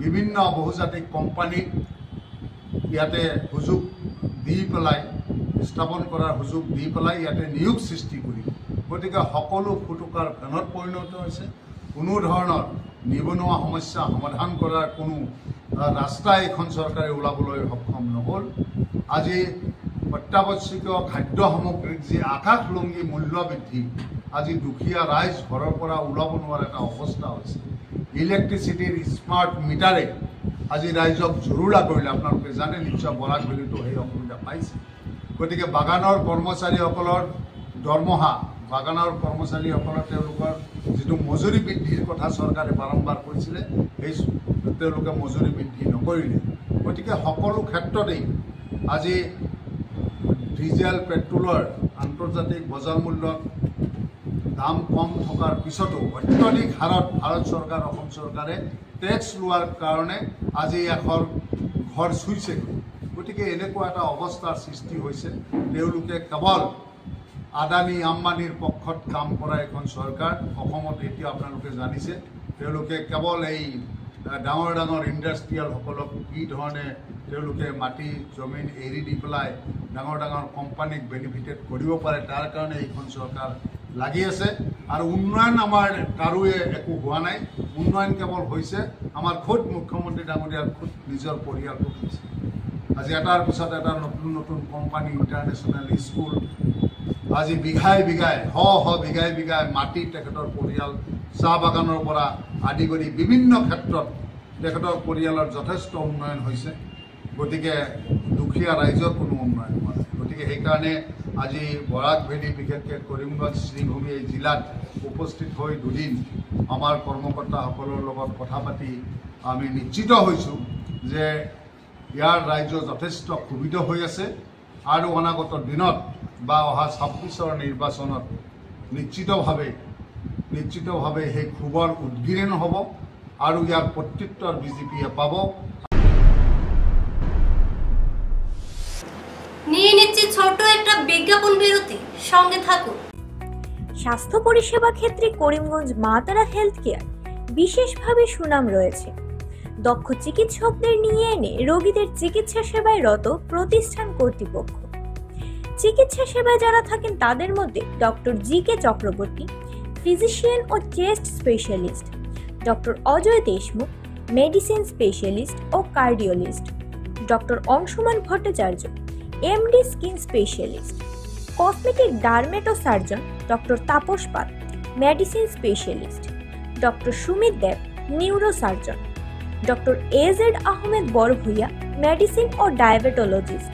বিভিন্ন বহুজাতিক কোম্পানীক ইয়াতে সুযোগ দি পেলাই, স্থাপন কৰাৰ সুযোগ দি পেলাই ইয়াতে নিয়োগ সৃষ্টি কৰি, গতিকে সকলো ফুটুকাৰ ফেনত পৰিণত হৈছে। কোনো ধৰণৰ নিবনুৱা সমস্যা সমাধান কৰাৰ কোনো ৰাস্তা এইখন চৰকাৰে ওলাবলৈ সক্ষম নহ'ল। আজি অত্যাৱশ্যকীয় খাদ্য সামগ্ৰীৰ যি আকাশলংঘী মূল্য বৃদ্ধি, আজি দুখীয়া ৰাইজ ঘৰৰ পৰা ওলাব নোৱাৰা এটা অৱস্থা হৈছে। ইলেক্ট্ৰিচিটিৰ স্মাৰ্ট মিটাৰে আজি ৰাইজক জৰুলা কৰিলে। আপোনালোকে জানে নিশ্চয় বৰাক ভেলীতো সেই অসুবিধা পাইছে। গতিকে বাগানৰ কৰ্মচাৰীসকলৰ দৰমহা, বাগানৰ কৰ্মচাৰীসকলৰ তেওঁলোকৰ যিটো মজুৰি বৃদ্ধিৰ কথা চৰকাৰে বাৰম্বাৰ কৈছিলে, সেই তেওঁলোকে মজুৰি বৃদ্ধি নকৰিলে। গতিকে সকলো ক্ষেত্ৰতেই আজি ডিজেল পেট্ৰলৰ আন্তৰ্জাতিক বজাৰ মূল্যত দাম কম থকাৰ পিছতো অত্যধিক হাৰত ভাৰত চৰকাৰ, অসম চৰকাৰে টেক্স লোৱাৰ কাৰণে আজি এখন ঘৰ চুইছে। গতিকে এনেকুৱা এটা অৱস্থাৰ সৃষ্টি হৈছে। তেওঁলোকে কেৱল আদানী আম্বানীৰ পক্ষত কাম কৰা এখন চৰকাৰ। অসমত এতিয়া আপোনালোকে জানিছে তেওঁলোকে কেৱল এই ডাঙৰ ডাঙৰ ইণ্ডাষ্ট্ৰিয়েলসকলক কি ধৰণে তেওঁলোকে মাটি জমিন এৰি দি পেলাই ডাঙৰ ডাঙৰ কোম্পানীক বেনিফিটেড কৰিব পাৰে, তাৰ কাৰণে এইখন চৰকাৰ লাগি আছে। আৰু উন্নয়ন আমাৰ কাৰোৱে একো হোৱা নাই। উন্নয়ন কেৱল হৈছে আমাৰ খোদ মুখ্যমন্ত্ৰী ডাঙৰীয়াৰ খোদ নিজৰ পৰিয়ালটো হৈছে। আজি এটাৰ পিছত এটা নতুন নতুন কোম্পানী, ইণ্টাৰনেশ্যনেল স্কুল, আজি বিঘাই বিঘাই বিঘাই বিঘাই মাটি তেখেতৰ পৰিয়াল, চাহ বাগানৰ পৰা আদি কৰি বিভিন্ন ক্ষেত্ৰত তেখেতৰ পৰিয়ালৰ যথেষ্ট উন্নয়ন হৈছে। গতিকে দুখীয়া ৰাইজৰ কোনো উন্নয়ন হোৱা নাই। গতিকে সেইকাৰণে আজি বৰাক ভেলী, বিশেষকৈ কৰিমগঞ্জ শ্ৰীভূমি এই জিলাত উপস্থিত হৈ দুদিন আমাৰ কৰ্মকৰ্তাসকলৰ লগত কথা পাতি আমি নিশ্চিত হৈছোঁ যে ইয়াৰ ৰাইজ যথেষ্ট ক্ষুভিত হৈ আছে আৰু অনাগত দিনত বা অহা ২৬ৰ নিৰ্বাচনত নিশ্চিতভাৱে সেই ক্ষোভৰ উদ্গিৰণ হ'ব আৰু ইয়াৰ প্ৰত্যুত্তৰ বিজেপিয়ে পাব। নিয়ে নিচ্ছে ছোট একটা বিজ্ঞাপন বিরতি, সঙ্গে থাকুন। স্বাস্থ্য পরিষেবা ক্ষেত্রে করিমগঞ্জ মা তারা হেলথ কেয়ার বিশেষভাবে সুনাম রয়েছে। দক্ষ চিকিৎসকদের নিয়ে এনে রোগীদের চিকিৎসা সেবায় রত প্রতিষ্ঠান কর্তৃপক্ষ। চিকিৎসা সেবায় যারা থাকেন তাদের মধ্যে ডক্টর জি.কে. চক্রবর্তী, ফিজিশিয়ান ও chest specialist, doctor Ajay Deshmukh, medicine specialist ও cardiologist, doctor Anshuman Bhattacharya, MD skin specialist, cosmetic dermato surgeon doctor Tapas Pal, medicine specialist, doctor Sumit Dev, neuro surgeon, doctor A Z Ahmed Barbhuiya, medicine ও diabetologist,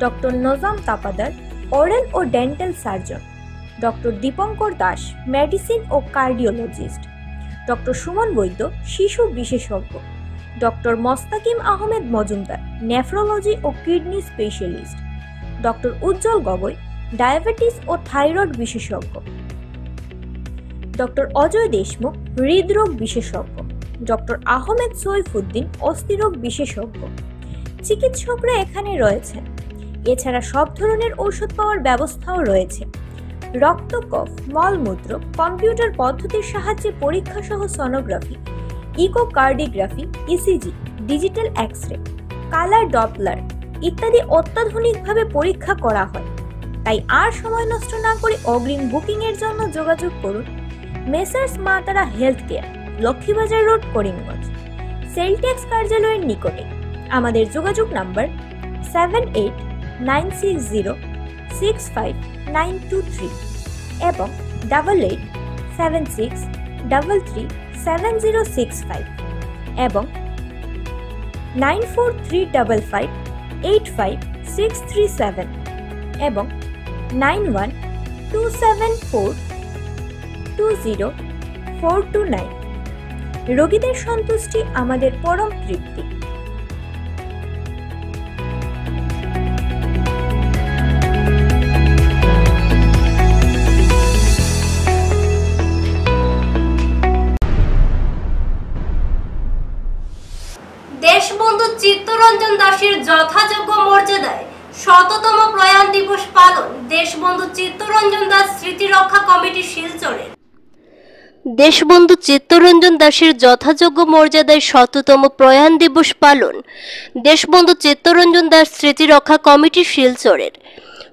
doctor Nazam Tapadar, oral ও dental surgeon, doctor Dipankar Das, medicine ও কার্ডিওলজিস্ট, ডক্টর সুমন বৈদ্য, শিশু বিশেষজ্ঞ, ডক্টর মোস্তাকিম আহমেদ মজুমদার, নেফ্রোলজি ও কিডনি স্পেশালিস্ট, ডক্টর উজ্জ্বল গগৈ, ডায়াবেটিস ও থাইরয়েড বিশেষজ্ঞ, ডক্টর অজয় দেশমুখ, হৃদরোগ বিশেষজ্ঞ, ডক্টর আহমেদ সৈফুদ্দিন, অস্থিরোগ বিশেষজ্ঞ। চিকিৎসকরা এখানে রয়েছেন। এছাড়া সব ধরনের ঔষধ পাওয়ার ব্যবস্থাও রয়েছে। রক্ত, কফ, মলমূত্র, কম্পিউটার পদ্ধতির সাহায্যে পরীক্ষা সহ sonography, echocardiography, ECG, digital X ray, colour Doppler ইত্যাদি অত্যাধুনিকভাবে পরীক্ষা করা হয়। তাই আর সময় নষ্ট না করে অগ্রিম বুকিং এর জন্য যোগাযোগ করুন মেসার্স মা তারা health care, Laxmibazar road, Karimganj, sell tax কার্যালয়ের নিকটে। আমাদের যোগাযোগ নাম্বার 7896065923 এবং 8876337065 এবং 9435585637 এবং 9127420429। রোগীদের সন্তুষ্টি আমাদের পরম তৃপ্তি। দেশবন্ধু চিত্তরঞ্জন দাসের যথাযোগ্য মর্যাদায় ১০০তম প্রয়াণ দিবস পালন দেশবন্ধু চিত্তরঞ্জন দাস স্মৃতি রক্ষা কমিটি শিলচরের। দেশবন্ধু চিত্তরঞ্জন দাসের যথাযোগ্য মর্যাদায় ১০০তম প্রয়াণ দিবস পালন দেশবন্ধু চিত্তরঞ্জন দাস স্মৃতি রক্ষা কমিটি শিলচরের।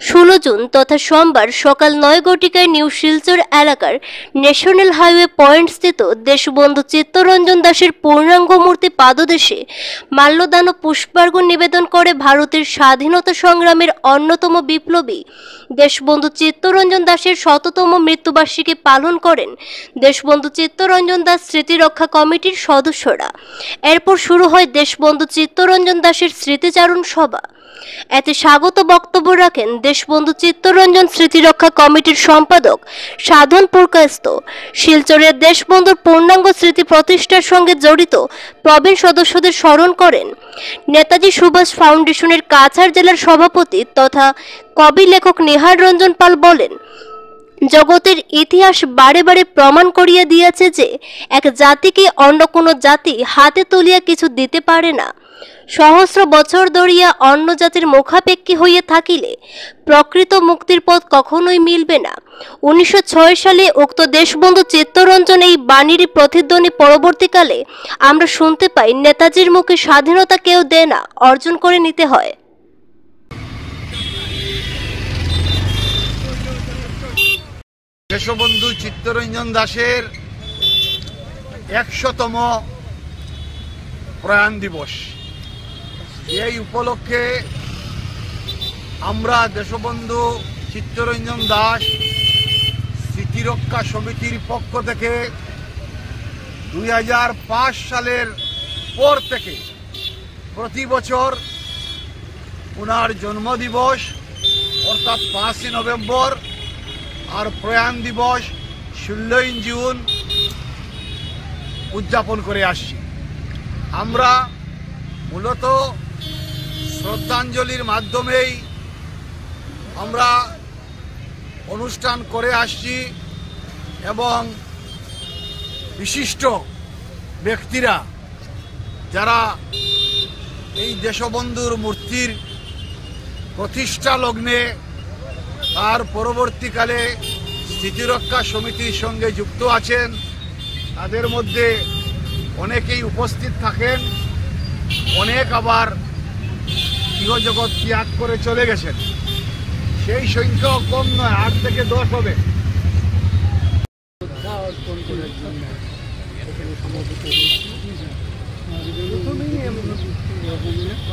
১৬ জুন তথা সোমবার সকাল ৯ ঘটিকায় নিউ শিলচর এলাকার ন্যাশনাল হাইওয়ে পয়েন্ট স্থিত দেশবন্ধু চিত্তরঞ্জন দাসের পূর্ণাঙ্গ মূর্তি পাদদেশে মাল্যদান ও পুষ্পার্ঘ্য নিবেদন করে ভারতের স্বাধীনতা সংগ্রামের অন্যতম বিপ্লবী দেশবন্ধু চিত্তরঞ্জন দাসের ১০০তম মৃত্যুবার্ষিকী পালন করেন দেশবন্ধু চিত্তরঞ্জন দাস স্মৃতি রক্ষা কমিটির সদস্যরা। এরপর শুরু হয় দেশবন্ধু চিত্তরঞ্জন দাসের স্মৃতিচারণ সভা। এতে স্বাগত বক্তব্য রাখেন দেশবন্ধু চিত্তরঞ্জন স্মৃতি রক্ষা কমিটির সম্পাদক সাধন পুরকায়স্থ। শিলচরের দেশবন্ধুর পূর্ণাঙ্গ স্মৃতি প্রতিষ্ঠার সঙ্গে জড়িত প্রবীণ সদস্যদের স্মরণ করেন। নেতাজি সুভাষ ফাউন্ডেশনের কাছাড় জেলার সভাপতি তথা কবি লেখক নিহার রঞ্জন পাল বলেন, জগতের ইতিহাস বারে বারে প্রমাণ করিয়া দিয়েছে যে এক জাতিকে অন্য কোনো জাতি হাতে তুলিয়া কিছু দিতে পারে না। সহস্র বছর ধরিয়া অন্য জাতির মুখাপেক্ষী হইয়া থাকিলে প্রকৃত মুক্তির পথ কখনোই মিলবে না। 1906 সালে উক্ত দেশবন্ধু চিত্তরঞ্জন এই বাণীর প্রতিধ্বনি পরবর্তীকালে আমরা শুনতে পাই, নেতাজির মুখে স্বাধীনতা কেউ দেয় না, অর্জন করে নিতে হয়। দেশবন্ধু চিত্তরঞ্জন দাসের 100তম প্রয়াণ দিবস। এই উপলক্ষে আমরা দেশবন্ধু চিত্তরঞ্জন দাস স্মৃতিরক্ষা সমিতির পক্ষ থেকে 2005 সালের পর থেকে প্রতি বছর ওনার জন্মদিবস অর্থাৎ 5 নভেম্বর আর প্রয়াণ দিবস 16 জুন উদযাপন করে আসছি। আমরা মূলত শ্রদ্ধাঞ্জলির মাধ্যমেই আমরা অনুষ্ঠান করে আসছি এবং বিশিষ্ট ব্যক্তিরা যারা এই দেশবন্ধুর মূর্তির প্রতিষ্ঠা লগ্নে তার পরবর্তীকালে স্মৃতিরক্ষা সমিতির সঙ্গে যুক্ত আছেন, তাদের মধ্যে অনেকেই উপস্থিত থাকেন, অনেক আবার গৃহজগৎ ত্যাগ করে চলে গেছেন। সেই সংখ্যা কম নয়, 8 থেকে 10 হবে।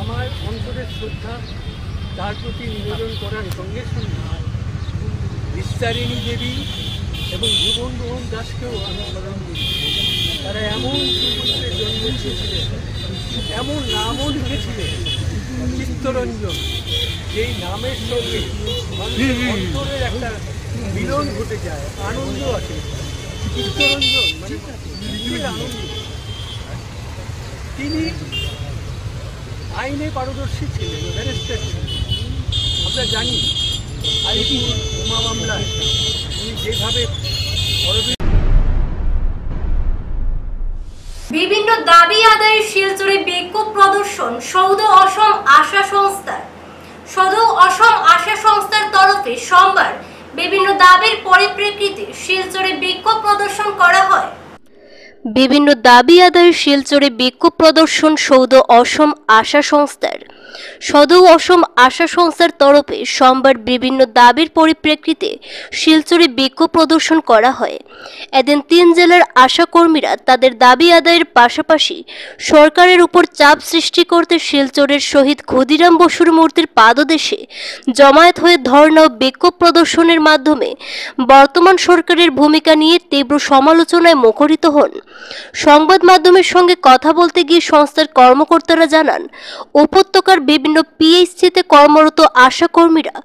আমার অন্তরের শ্রদ্ধা তার প্রতি নিবেদন করার সঙ্গে সঙ্গে বিস্তারিণী দেবী এবং ভুবনমোহন দাসকেও আমি স্মরণ করি। তারা এমন সুপুত্রে জন্মেছিলেন, এমন নামও লিখেছিলেন চিত্তরঞ্জন, যেই নামের সঙ্গে মানুষের অন্তরের একটা মিলন ঘটে যায়, আনন্দ আসে। চিত্তরঞ্জন মানে পৃথিবীর আনন্দ। তিনি আইনে পারদর্শী ছিলেন, ব্যারিস্টার ছিলেন। আমরা জানি আইটি বোমা মামলায় তিনি যেভাবে বিভিন্ন দাবি আদায়ের শিলচরে বিক্ষোভ প্রদর্শন সৌদ অসম আশা সংস্থার। সৌদ অসম আশা সংস্থার তরফে সোমবার বিভিন্ন দাবির পরিপ্রেক্ষিতে শিলচরে বিক্ষোভ প্রদর্শন করা হয়। বিভিন্ন দাবি আদায়ের শিলচরে বিক্ষোভ প্রদর্শন সৌদ অসম আশা সংস্থার। সৌদ অসম আশা সংস্থার তরফে সোমবার বিভিন্ন দাবির পরিপ্রেক্ষিতে শিলচরে বিক্ষোভ প্রদর্শন করা হয়। এদিন 3 জেলার আশা কর্মীরা তাদের দাবি আদায়ের পাশাপাশি সরকারের উপর চাপ সৃষ্টি করতে শিলচরের শহীদ ক্ষুদিরাম বসুর মূর্তির পাদদেশে জমায়েত হয়ে ধর্ণা ও বিক্ষোভ প্রদর্শনের মাধ্যমে বর্তমান সরকারের ভূমিকা নিয়ে তীব্র সমালোচনায় মুখরিত হন। সংবাদ মাধ্যমের সঙ্গে কথা বলতে গিয়ে সংস্থার কর্মকর্তারা জানান, উপত্যকার বিভিন্ন পিএইচসিতে কর্মরত আশা কর্মীরা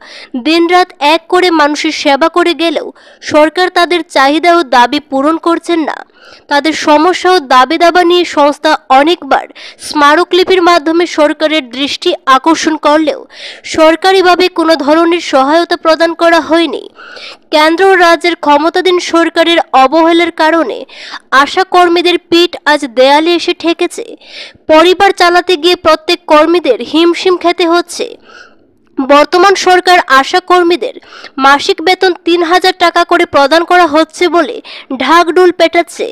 দিনরাত এক করে মানুষের সেবা করে গেলেও সরকার তাদের চাহিদা ও দাবি পূরণ করছেন না। তাদের সমস্যা ও দাবি দাবা নিয়ে সংস্থা অনেকবার স্মারকলিপির মাধ্যমে সরকারের দৃষ্টি আকর্ষণ করলেও সরকারিভাবে কোনো ধরনের সহায়তা প্রদান করা হয়নি। কেন্দ্র ও রাজ্যের ক্ষমতাধীন সরকারের অবহেলার কারণে আশা কর্মীদের পিঠ আজ দেয়ালে এসে ঠেকেছে। পরিবার চালাতে গিয়ে প্রত্যেক কর্মীদের হিমশিম খেতে হচ্ছে। বর্তমান সরকার আশা কর্মীদের মাসিক বেতন 3000 টাকা করে প্রদান করা হচ্ছে বলে ঢাকঢোল পেটাচ্ছে,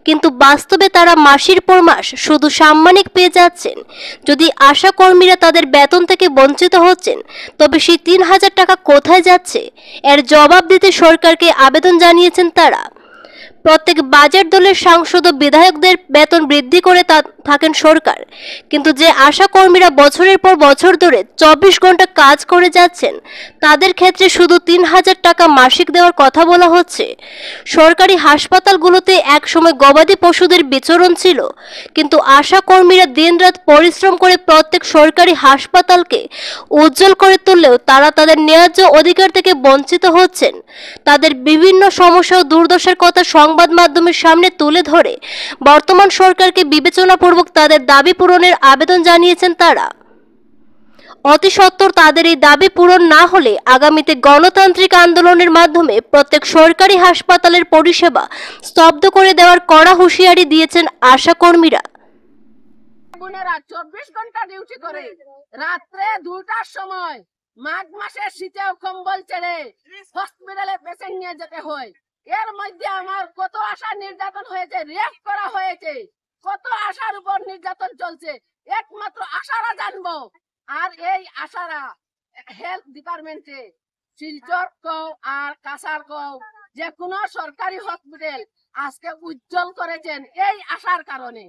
কিন্তু বাস্তবে তারা মাসের পর মাস শুধু সাম্মানিক পেয়ে যাচ্ছেন। যদি আশা কর্মীরা তাদের বেতন থেকে বঞ্চিত হচ্ছেন, তবে সেই 3000 টাকা কোথায় যাচ্ছে এর জবাব দিতে সরকারকে আবেদন জানিয়েছেন তারা। প্রত্যেক বাজেট দলের সাংসদ ও বিধায়কদের বেতন বৃদ্ধি করে থাকেন সরকার, কিন্তু যে আশা কর্মীরা বছরের পর বছর ধরে 24 ঘন্টা কাজ করে যাচ্ছেন তাদের ক্ষেত্রে শুধু 3000 টাকা মাসিক দেওয়ার কথা বলা হচ্ছে। সরকারি হাসপাতালগুলোতে একসময় গবাদি পশুদের বিচরণ ছিল, কিন্তু আশা কর্মীরা দিনরাত পরিশ্রম করে প্রত্যেক সরকারি হাসপাতালকে উজ্জ্বল করে তুললেও তারা তাদের ন্যায্য অধিকার থেকে বঞ্চিত হচ্ছেন। তাদের বিভিন্ন সমস্যা ও দুর্দশার কথা সংবাদ মাধ্যমের সামনে তুলে ধরে বর্তমান সরকারকে বিবেচনাপূর্বক তাদের দাবি পূরণের আবেদন জানিয়েছেন তারা। অতি সত্বর তাদের এই দাবি পূরণ না হলে আগামীতে গণতান্ত্রিক আন্দোলনের মাধ্যমে প্রত্যেক সরকারি হাসপাতালের পরিষেবা স্তব্ধ করে দেওয়ার কড়া হুঁশিয়ারি দিয়েছেন আশা কর্মীরা। বোনেরা 24 ঘন্টা ডিউটি করে রাত্রে 2টার সময় মাঘ মাসের শীতেও কম্বল ছেড়ে হসপিটালে পেশেন্ট নিয়ে যেতে হয়। এর মধ্যে আমার কত আশা নির্যাতন হয়েছে, রেপ করা হয়েছে, কত আশার উপর নির্যাতন চলছে একমাত্র আশারা জানবো। আর এই আশারা হেলথ ডিপার্টমেন্টে শিলচর কও আর কাছার কও যে কোনো সরকারি হসপিটাল আজকে উজ্জ্বল করেছেন এই আশার কারণে।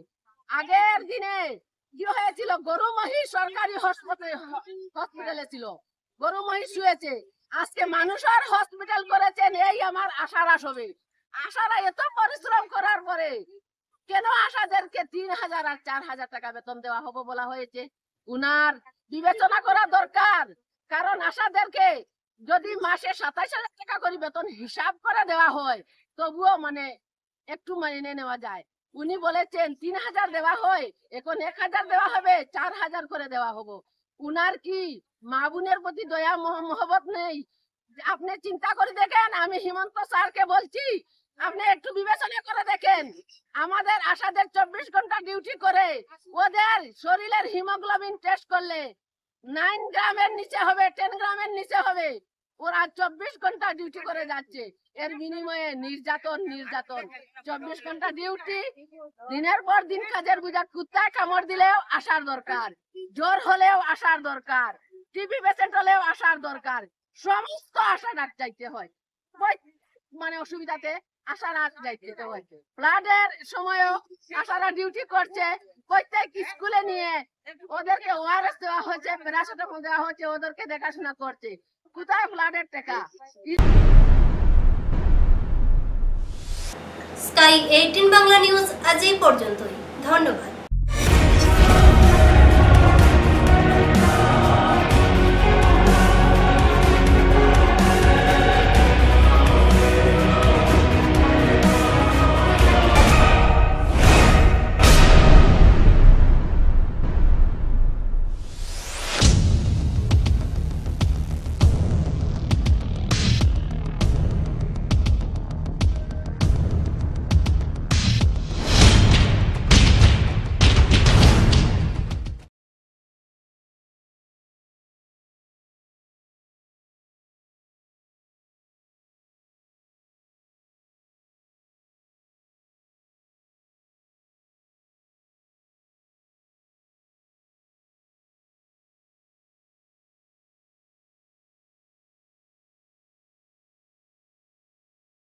আগের দিনে কি হয়েছিল, গরু মহিষ সরকারি হসপিটালে ছিল, গরু মহিষ শুয়েছে, আজকে মানুষের হসপিটাল করেছেন এই আমার আশারা সবে। আশারা এত পরিশ্রম করার পরে কেন আশাদেরকে 3000 আর 4000 টাকা বেতন দেওয়া হবে বলা হয়েছে? উনার বিবেচনা করা দরকার, কারণ আশাদেরকে যদি মাসে 27000 টাকা করে বেতন হিসাব করে দেওয়া হয় তবুও মানে একটু মাইনে নেওয়া যায়। উনি বলেছেন 3000 দেওয়া হয়, এখন 1000 দেওয়া হবে, 4000 করে দেওয়া হবে। উনার কি মা বোনের প্রতি দয়া মহব্বত নেই? আপনি চিন্তা করে দেখেন, আমি হিমন্ত স্যারকে বলছি আপনি একটু বিবেচনা করে দেখেন, আমাদের আশাদের 24 ঘন্টা ডিউটি করে ওদের শরীরের হিমোগ্লোবিন টেস্ট করলে 9 গ্রামের নিচে হবে, 10 গ্রামের নিচে হবে। ওরা 24 ঘন্টা ডিউটি করে যাচ্ছে, এর বিনিময়ে নির্যাতন 24 ঘন্টা ডিউটি, দিনের পর দিন কাজের বোঝা, কুত্তায় কামড় দিলেও আসার দরকার, জ্বর হলেও আসার দরকার, টিবি পেশেন্ট হলেও আসার দরকার, সমস্ত আশা ডাক যাইতে হয়, মানে অসুবিধাতে আশারা যাইতে হয়। ফ্লাডের সময়ও আশারা ডিউটি করছে, প্রত্যেক স্কুলে নিয়ে ওদেরকে ওআরএস দেওয়া হচ্ছে, প্যারাসিটামল দেওয়া হচ্ছে, ওদেরকে দেখাশোনা করছে। কোথায় ফ্লাডের টাকা? স্কাই 18 বাংলা নিউজ আজ এই পর্যন্তই। ধন্যবাদ।